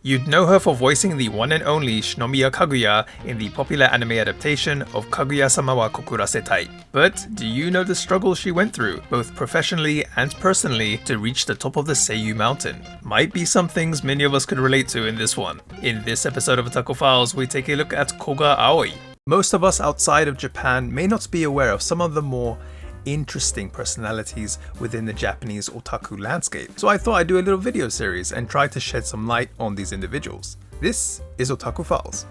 You'd know her for voicing the one and only Shinomiya Kaguya in the popular anime adaptation of Kaguya-sama wa Kokurasetai. But do you know the struggle she went through, both professionally and personally, to reach the top of the Seiyu mountain? Might be some things many of us could relate to in this one. In this episode of Otaku Files, we take a look at Koga Aoi. Most of us outside of Japan may not be aware of some of the more interesting personalities within the Japanese otaku landscape, so I thought I'd do a little video series and try to shed some light on these individuals. This is Otaku Files.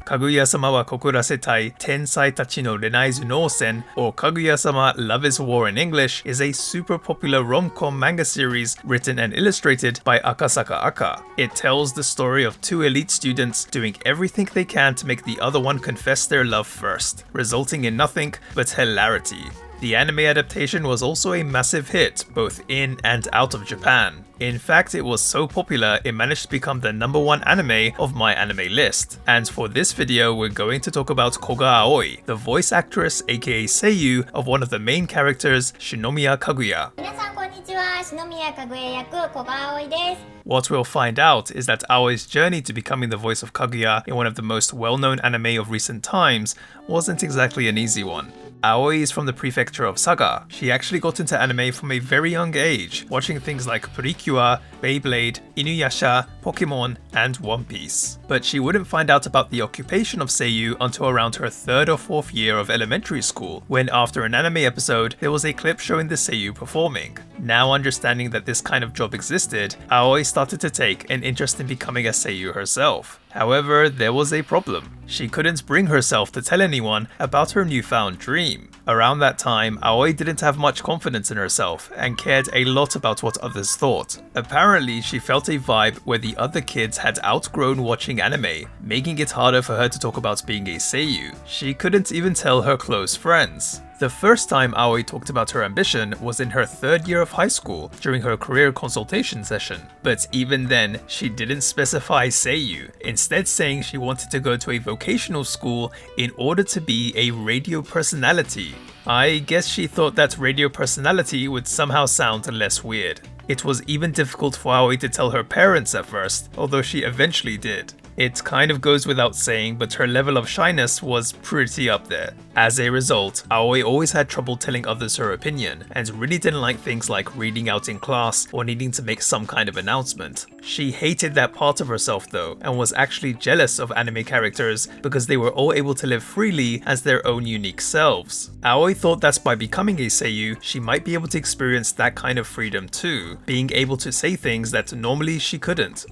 Kaguya-sama wa Kokurasetai Tensai Tachi no Renai Zunosen, or Kaguya-sama Love is War in English, is a super popular rom-com manga series written and illustrated by Akasaka Aka. It tells the story of two elite students doing everything they can to make the other one confess their love first, resulting in nothing but hilarity. The anime adaptation was also a massive hit, both in and out of Japan. In fact, it was so popular it managed to become the #1 anime of my anime list. And for this video, we're going to talk about Koga Aoi, the voice actress aka Seiyu of one of the main characters, Shinomiya Kaguya. 皆さんこんにちは、篠宮かぐや役古賀葵です。 What we'll find out is that Aoi's journey to becoming the voice of Kaguya in one of the most well-known anime of recent times wasn't exactly an easy one. Aoi is from the prefecture of Saga. She actually got into anime from a very young age, watching things like Purikua, Beyblade, Inuyasha, Pokemon, and One Piece. But she wouldn't find out about the occupation of Seiyu until around her 3rd or 4th year of elementary school, when after an anime episode, there was a clip showing the Seiyu performing. Now understanding that this kind of job existed, Aoi started to take an interest in becoming a Seiyu herself. However, there was a problem. She couldn't bring herself to tell anyone about her newfound dream. Around that time, Aoi didn't have much confidence in herself and cared a lot about what others thought. Apparently, she felt a vibe where the other kids had outgrown watching anime, making it harder for her to talk about being a Seiyu. She couldn't even tell her close friends. The first time Aoi talked about her ambition was in her 3rd year of high school during her career consultation session. But even then, she didn't specify Seiyu, instead saying she wanted to go to a vocational school in order to be a radio personality. I guess she thought that radio personality would somehow sound less weird. It was even difficult for Aoi to tell her parents at first, although she eventually did. It kind of goes without saying, but her level of shyness was pretty up there. As a result, Aoi always had trouble telling others her opinion, and really didn't like things like reading out in class or needing to make some kind of announcement. She hated that part of herself though, and was actually jealous of anime characters because they were all able to live freely as their own unique selves. Aoi thought that by becoming a Seiyu, she might be able to experience that kind of freedom too, being able to say things that normally she couldn't.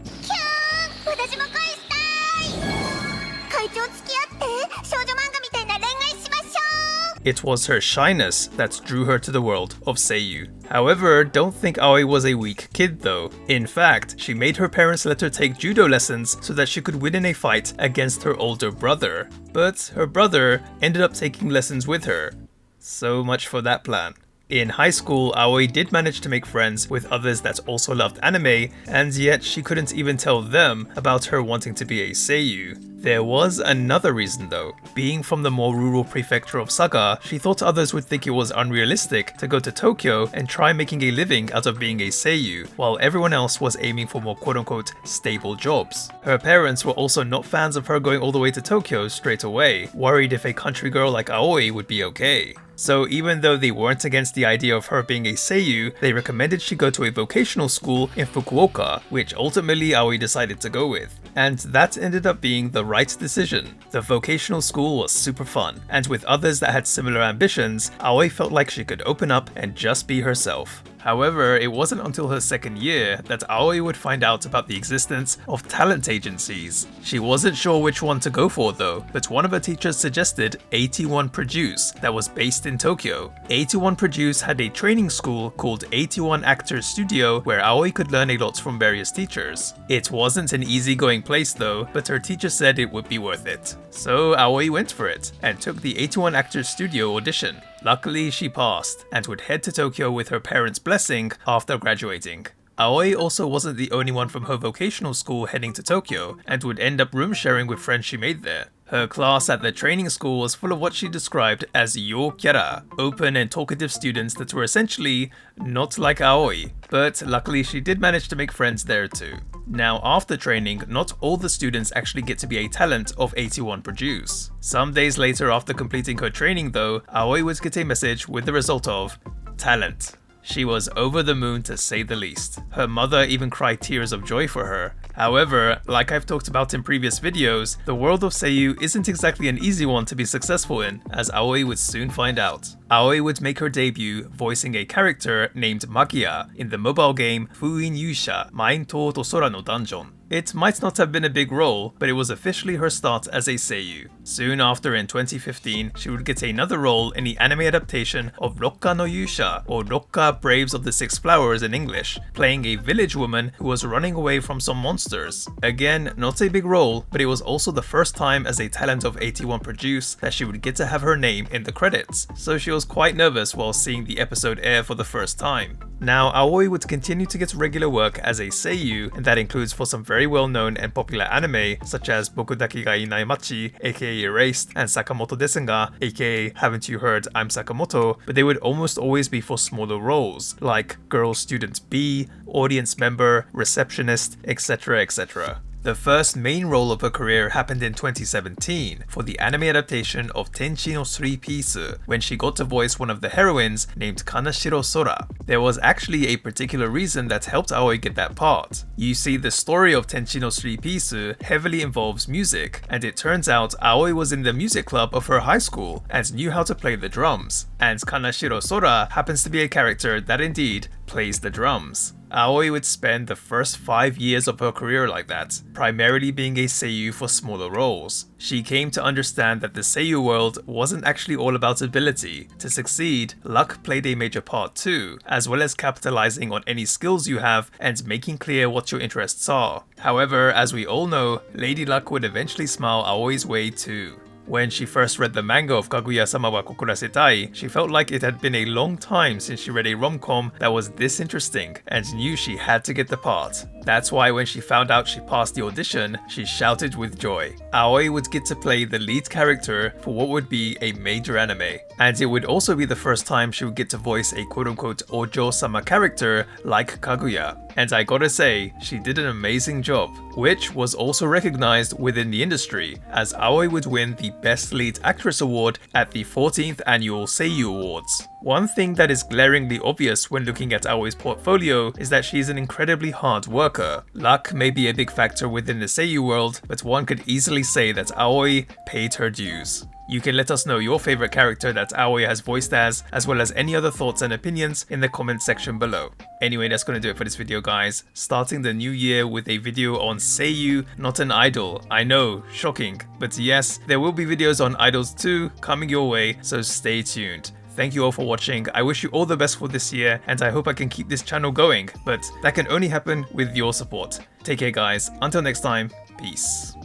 It was her shyness that drew her to the world of Seiyu. However, don't think Aoi was a weak kid though. In fact, she made her parents let her take judo lessons so that she could win in a fight against her older brother. But her brother ended up taking lessons with her. So much for that plan. In high school, Aoi did manage to make friends with others that also loved anime, and yet she couldn't even tell them about her wanting to be a Seiyu. There was another reason though. Being from the more rural prefecture of Saga, she thought others would think it was unrealistic to go to Tokyo and try making a living out of being a Seiyu, while everyone else was aiming for more quote-unquote stable jobs. Her parents were also not fans of her going all the way to Tokyo straight away, worried if a country girl like Aoi would be okay. So even though they weren't against the idea of her being a Seiyu, they recommended she go to a vocational school in Fukuoka, which ultimately Aoi decided to go with. And that ended up being the right decision. The vocational school was super fun, and with others that had similar ambitions, Aoi felt like she could open up and just be herself. However, it wasn't until her 2nd year that Aoi would find out about the existence of talent agencies. She wasn't sure which one to go for though, but one of her teachers suggested 81 Produce that was based in Tokyo. 81 Produce had a training school called 81 Actors Studio where Aoi could learn a lot from various teachers. It wasn't an easygoing place though, but her teacher said it would be worth it. So Aoi went for it and took the 81 Actors Studio audition. Luckily, she passed and would head to Tokyo with her parents' blessing after graduating. Aoi also wasn't the only one from her vocational school heading to Tokyo, and would end up room sharing with friends she made there. Her class at the training school was full of what she described as yo kyara, open and talkative students that were essentially not like Aoi, but luckily she did manage to make friends there too. Now after training, not all the students actually get to be a talent of 81 Produce. Some days later after completing her training though, Aoi would get a message with the result of talent. She was over the moon to say the least. Her mother even cried tears of joy for her. However, like I've talked about in previous videos, the world of seiyuu isn't exactly an easy one to be successful in, as Aoi would soon find out. Aoi would make her debut voicing a character named Magia in the mobile game Fuin Yusha Mainto to Sora no Dungeon. It might not have been a big role, but it was officially her start as a seiyuu. Soon after, in 2015, she would get another role in the anime adaptation of Rokka no Yusha, or Rokka Braves of the Six Flowers in English, playing a village woman who was running away from some monsters. Again, not a big role, but it was also the first time as a talent of 81 Produce that she would get to have her name in the credits, so she was quite nervous while seeing the episode air for the first time. Now, Aoi would continue to get regular work as a seiyuu, and that includes for some very well-known and popular anime such as Boku Dake ga Inai Machi, aka Erased, and Sakamoto Desu ga, aka Haven't You Heard I'm Sakamoto, but they would almost always be for smaller roles, like Girl Student B, Audience Member, Receptionist, etc, etc. The first main role of her career happened in 2017 for the anime adaptation of Tenchi no 3 Piece, when she got to voice one of the heroines named Kanashiro Sora. There was actually a particular reason that helped Aoi get that part. You see, the story of Tenchi no 3 Piece heavily involves music, and it turns out Aoi was in the music club of her high school and knew how to play the drums, and Kanashiro Sora happens to be a character that indeed plays the drums. Aoi would spend the first 5 years of her career like that, primarily being a seiyuu for smaller roles. She came to understand that the seiyuu world wasn't actually all about ability. To succeed, luck played a major part too, as well as capitalizing on any skills you have and making clear what your interests are. However, as we all know, Lady Luck would eventually smile Aoi's way too. When she first read the manga of Kaguya-sama wa Kokurasetai, she felt like it had been a long time since she read a rom-com that was this interesting and knew she had to get the part. That's why when she found out she passed the audition, she shouted with joy. Aoi would get to play the lead character for what would be a major anime, and it would also be the first time she would get to voice a quote-unquote Ojo-sama character like Kaguya. And I gotta say, she did an amazing job, which was also recognized within the industry, as Aoi would win the Best Lead Actress Award at the 14th Annual Seiyuu Awards. One thing that is glaringly obvious when looking at Aoi's portfolio is that she is an incredibly hard worker. Luck may be a big factor within the seiyuu world, but one could easily say that Aoi paid her dues. You can let us know your favorite character that Aoi has voiced as well as any other thoughts and opinions in the comment section below. Anyway, that's gonna do it for this video, guys. Starting the new year with a video on seiyuu, not an idol. I know, shocking, but yes, there will be videos on idols too coming your way, so stay tuned. Thank you all for watching. I wish you all the best for this year, and I hope I can keep this channel going, but that can only happen with your support. Take care, guys. Until next time, peace.